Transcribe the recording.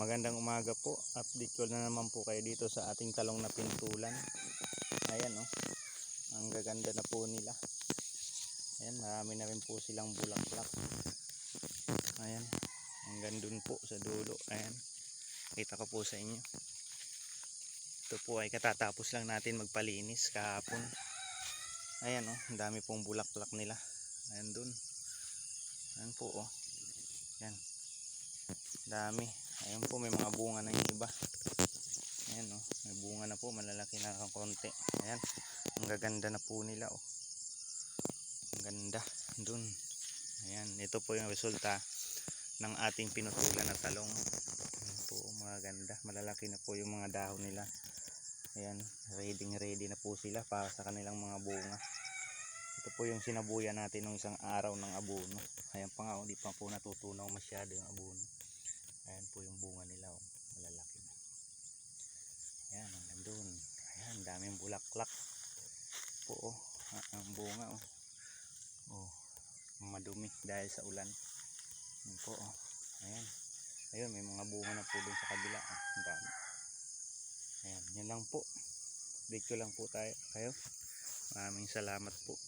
Magandang umaga po. Update ko na naman po kayo dito sa ating talong na pintulan. Ayan oh. Ang gaganda na po nila. Ayan, marami na rin po silang bulaklak. Ayan. Hanggang dun po sa dulo. Ayan. Kita ko po sa inyo. Ito po ay katatapos lang natin magpalinis kahapon. Ayan oh, ang dami pong bulaklak nila. Ayan dun. Ayan po oh. Ayan. Dami. Ayan po, may mga bunga na yung iba. Ayan oh, may bunga na po, malalaki na ng konti. Ayan, ang gaganda na po nila oh. Ang ganda dun. Ayan, ito po yung resulta ng ating pinutulan na talong. Ayan po, mga ganda, malalaki na po yung mga dahon nila. Ayan, ready na po sila para sa kanilang mga bunga. Ito po yung sinabuyan natin ng isang araw ng abono. Ayan pa nga oh, di pa po natutunaw masyado yung abono. Ayan po yung bunga nila oh, malalaki na. Ayan, hanggang doon. Ayan, daming bulaklak po oh, ang bunga oh. Oh, madumi dahil sa ulan. Ayan po oh. Ayan. Ayun, may mga bunga na po doon sa kabila oh. Ang dami. Ayan, yun lang po. Update ko lang po kayo. Maraming salamat po.